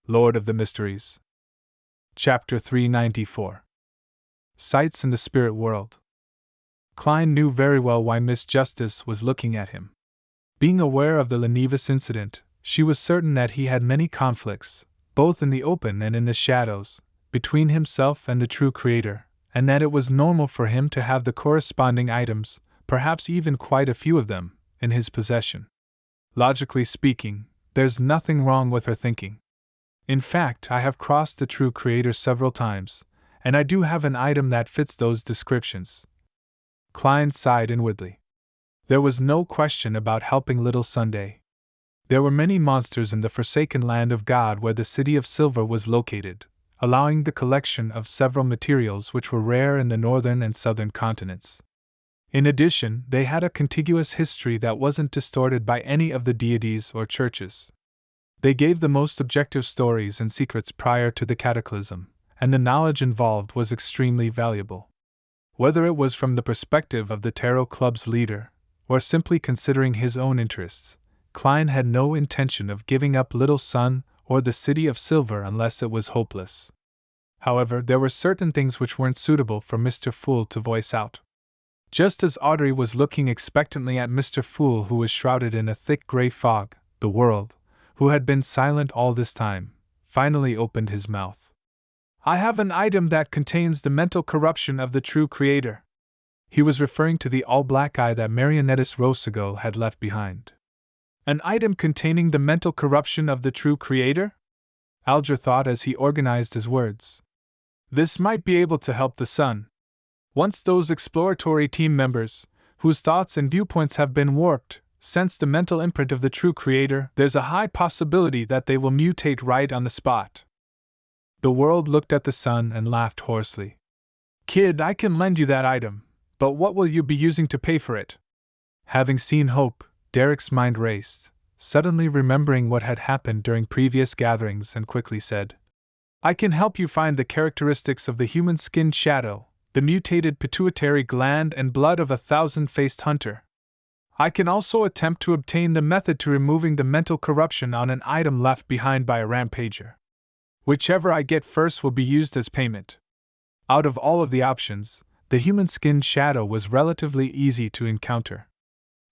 Lord of the Mysteries. Chapter 394. Sights in the Spirit World. Klein knew very well why Miss Justice was looking at him. Being aware of the Lenivas incident, she was certain that he had many conflicts, both in the open and in the shadows, between himself and the true Creator, and that it was normal for him to have the corresponding items, perhaps even quite a few of them, in his possession. Logically speaking, there's nothing wrong with her thinking. In fact, I have crossed the true Creator several times, and I do have an item that fits those descriptions. Klein sighed inwardly. There was no question about helping little Sunday. There were many monsters in the forsaken land of God where the City of Silver was located, allowing the collection of several materials which were rare in the northern and southern continents. In addition, they had a contiguous history that wasn't distorted by any of the deities or churches. They gave the most objective stories and secrets prior to the cataclysm, and the knowledge involved was extremely valuable. Whether it was from the perspective of the Tarot Club's leader, or simply considering his own interests, Klein had no intention of giving up Little Sun or the City of Silver unless it was hopeless. However, there were certain things which weren't suitable for Mr. Fool to voice out. Just as Audrey was looking expectantly at Mr. Fool, who was shrouded in a thick gray fog, the world, who had been silent all this time, finally opened his mouth. I have an item that contains the mental corruption of the true Creator. He was referring to the all-black eye that Marionettis Rossigo had left behind. An item containing the mental corruption of the true Creator? Alger thought as he organized his words. This might be able to help the Sun. Once those exploratory team members, whose thoughts and viewpoints have been warped, sense the mental imprint of the true Creator, there's a high possibility that they will mutate right on the spot. The world looked at the Sun and laughed hoarsely. Kid, I can lend you that item, but what will you be using to pay for it? Having seen Hope, Derek's mind raced, suddenly remembering what had happened during previous gatherings, and quickly said, I can help you find the characteristics of the human skinned shadow, the mutated pituitary gland and blood of a thousand-faced hunter. I can also attempt to obtain the method to removing the mental corruption on an item left behind by a rampager. Whichever I get first will be used as payment. Out of all of the options, the human-skinned shadow was relatively easy to encounter.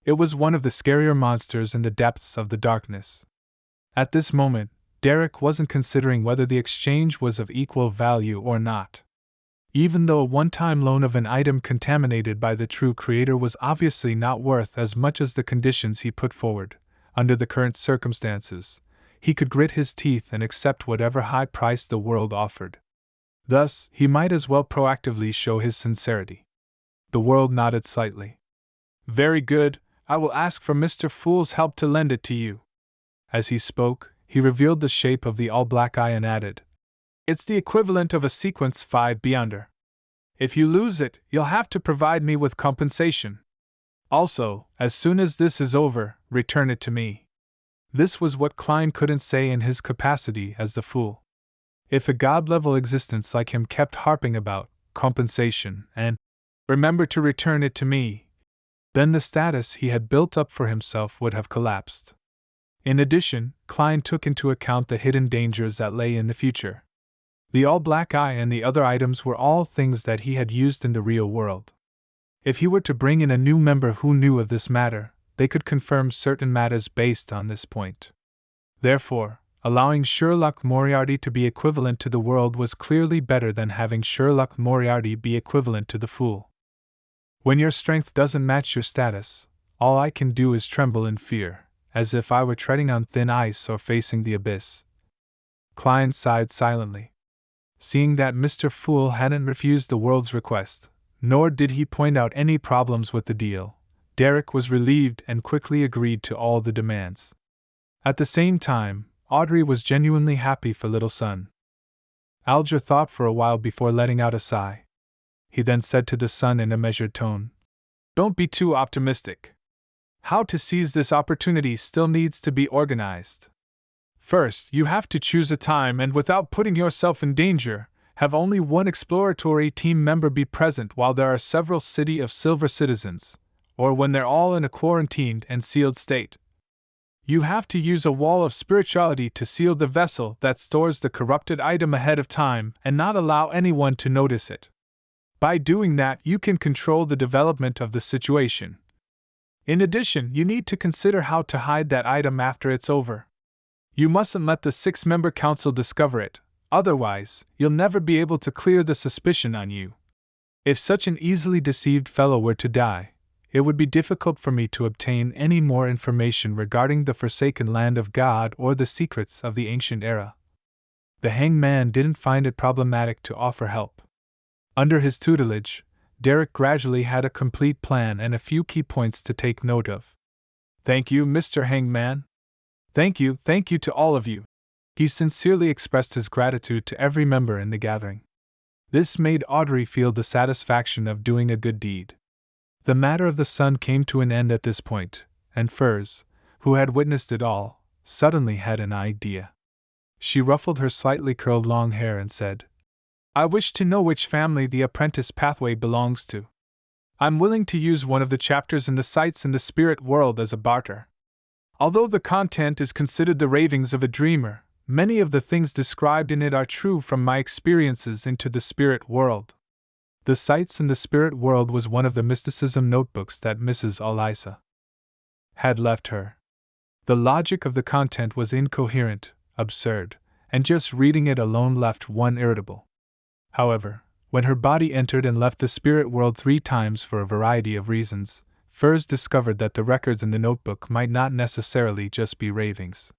It was one of the scarier monsters in the depths of the darkness. At this moment, Derek wasn't considering whether the exchange was of equal value or not. Even though a one-time loan of an item contaminated by the true Creator was obviously not worth as much as the conditions he put forward, under the current circumstances, he could grit his teeth and accept whatever high price the world offered. Thus, he might as well proactively show his sincerity. The world nodded slightly. Very good, I will ask for Mr. Fool's help to lend it to you. As he spoke, he revealed the shape of the all-black eye and added, It's the equivalent of a sequence 5 beyonder. If you lose it, you'll have to provide me with compensation. Also, as soon as this is over, return it to me. This was what Klein couldn't say in his capacity as the Fool. If a god-level existence like him kept harping about compensation and remember to return it to me, then the status he had built up for himself would have collapsed. In addition, Klein took into account the hidden dangers that lay in the future. The all-black eye and the other items were all things that he had used in the real world. If he were to bring in a new member who knew of this matter, they could confirm certain matters based on this point. Therefore, allowing Sherlock Moriarty to be equivalent to the world was clearly better than having Sherlock Moriarty be equivalent to the Fool. When your strength doesn't match your status, all I can do is tremble in fear, as if I were treading on thin ice or facing the abyss. Klein sighed silently. Seeing that Mr. Fool hadn't refused the world's request, nor did he point out any problems with the deal, Derek was relieved and quickly agreed to all the demands. At the same time, Audrey was genuinely happy for Little Sun. Alger thought for a while before letting out a sigh. He then said to the Sun in a measured tone, Don't be too optimistic. How to seize this opportunity still needs to be organized. First, you have to choose a time and, without putting yourself in danger, have only one exploratory team member be present while there are several City of Silver citizens, or when they're all in a quarantined and sealed state. You have to use a wall of spirituality to seal the vessel that stores the corrupted item ahead of time and not allow anyone to notice it. By doing that, you can control the development of the situation. In addition, you need to consider how to hide that item after it's over. You mustn't let the 6-member council discover it, otherwise, you'll never be able to clear the suspicion on you. If such an easily deceived fellow were to die, it would be difficult for me to obtain any more information regarding the forsaken land of God or the secrets of the ancient era. The hanged man didn't find it problematic to offer help. Under his tutelage, Derek gradually had a complete plan and a few key points to take note of. Thank you, Mr. Hangman. Thank you to all of you. He sincerely expressed his gratitude to every member in the gathering. This made Audrey feel the satisfaction of doing a good deed. The matter of the sun came to an end at this point, and Furs, who had witnessed it all, suddenly had an idea. She ruffled her slightly curled long hair and said, I wish to know which family the apprentice pathway belongs to. I'm willing to use one of the chapters in the Sights in the Spirit World as a barter. Although the content is considered the ravings of a dreamer, many of the things described in it are true from my experiences into the spirit world. The Sights in the Spirit World was one of the mysticism notebooks that Mrs. Elisa had left her. The logic of the content was incoherent, absurd, and just reading it alone left one irritable. However, when her body entered and left the spirit world 3 times for a variety of reasons, Furs discovered that the records in the notebook might not necessarily just be ravings.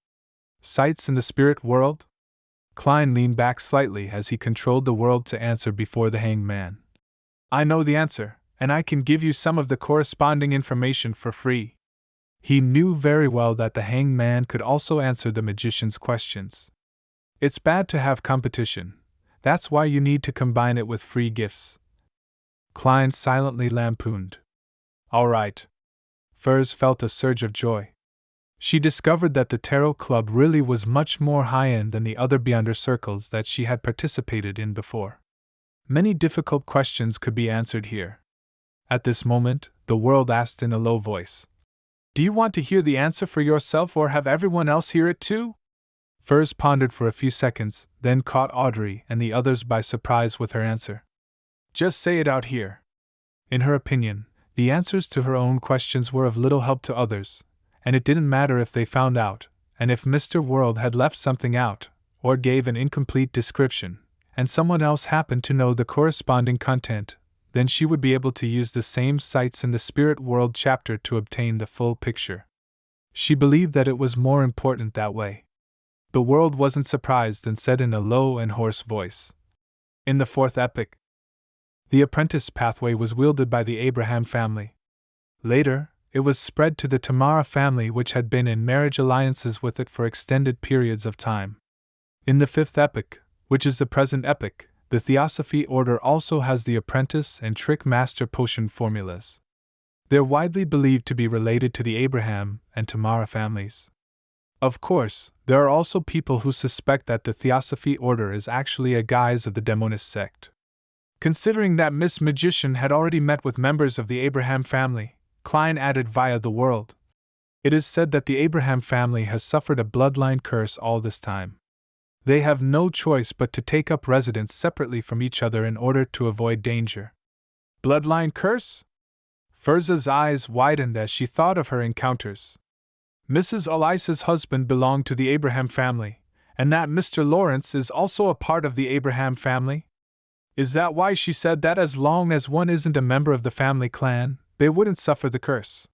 Sights in the Spirit World? Klein leaned back slightly as he controlled the world to answer before the hanged man. I know the answer, and I can give you some of the corresponding information for free. He knew very well that the hanged man could also answer the magician's questions. It's bad to have competition. That's why you need to combine it with free gifts. Klein silently lampooned. All right. Furs felt a surge of joy. She discovered that the Tarot Club really was much more high-end than the other Beyonder circles that she had participated in before. Many difficult questions could be answered here. At this moment, the world asked in a low voice, Do you want to hear the answer for yourself or have everyone else hear it too? Furs pondered for a few seconds, then caught Audrey and the others by surprise with her answer. Just say it out here. In her opinion, the answers to her own questions were of little help to others, and it didn't matter if they found out, and if Mr. World had left something out, or gave an incomplete description, and someone else happened to know the corresponding content, then she would be able to use the same Sights in the Spirit World chapter to obtain the full picture. She believed that it was more important that way. The world wasn't surprised and said in a low and hoarse voice. In the 4th epoch, the apprentice pathway was wielded by the Abraham family. Later, it was spread to the Tamara family, which had been in marriage alliances with it for extended periods of time. In the 5th epoch, which is the present epoch, the Theosophy order also has the apprentice and trick master potion formulas. They're widely believed to be related to the Abraham and Tamara families. Of course, there are also people who suspect that the Theosophy order is actually a guise of the demonist sect. Considering that Miss Magician had already met with members of the Abraham family, Klein added via the world. It is said that the Abraham family has suffered a bloodline curse all this time. They have no choice but to take up residence separately from each other in order to avoid danger. Bloodline curse? Furza's eyes widened as she thought of her encounters. Mrs. Elisa's husband belonged to the Abraham family, and that Mr. Lawrence is also a part of the Abraham family? Is that why she said that as long as one isn't a member of the family clan, they wouldn't suffer the curse?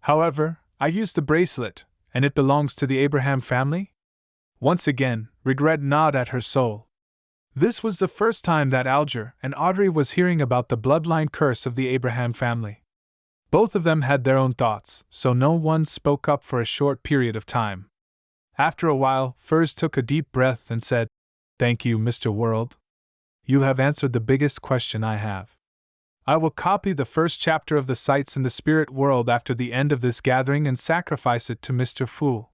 However, I used the bracelet, and it belongs to the Abraham family? Once again, regret gnawed at her soul. This was the first time that Alger and Audrey was hearing about the bloodline curse of the Abraham family. Both of them had their own thoughts, so no one spoke up for a short period of time. After a while, Furs took a deep breath and said, Thank you, Mr. World. You have answered the biggest question I have. I will copy the first chapter of the Sights in the Spirit World after the end of this gathering and sacrifice it to Mr. Fool.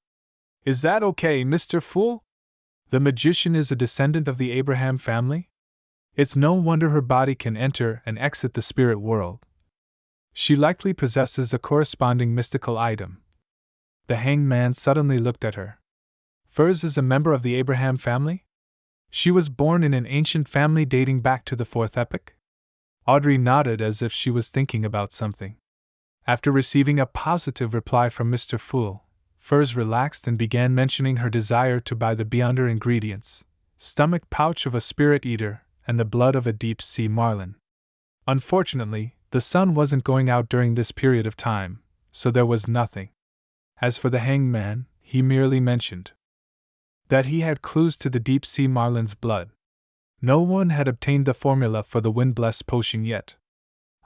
Is that okay, Mr. Fool? The magician is a descendant of the Abraham family? It's no wonder her body can enter and exit the spirit world. She likely possesses a corresponding mystical item. The hanged man suddenly looked at her. Furs is a member of the Abraham family? She was born in an ancient family dating back to the fourth epoch? Audrey nodded as if she was thinking about something. After receiving a positive reply from Mr. Fool, Furs relaxed and began mentioning her desire to buy the Beyonder ingredients: stomach pouch of a spirit eater and the blood of a deep-sea marlin. Unfortunately, the sun wasn't going out during this period of time, so there was nothing. As for the hanged man, he merely mentioned that he had clues to the deep-sea marlin's blood. No one had obtained the formula for the wind-blessed potion yet.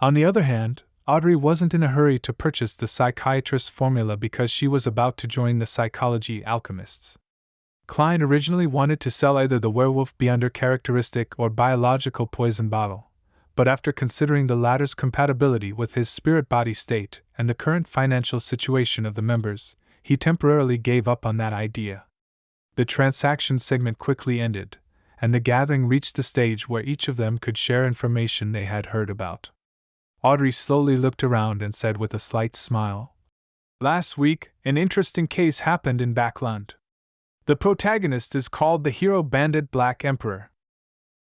On the other hand, Audrey wasn't in a hurry to purchase the psychiatrist's formula because she was about to join the psychology alchemists. Klein originally wanted to sell either the werewolf Beyonder characteristic or biological poison bottle, but after considering the latter's compatibility with his spirit-body state and the current financial situation of the members, he temporarily gave up on that idea. The transaction segment quickly ended, and the gathering reached the stage where each of them could share information they had heard about. Audrey slowly looked around and said with a slight smile, "Last week, an interesting case happened in Backland. The protagonist is called the hero bandit Black Emperor.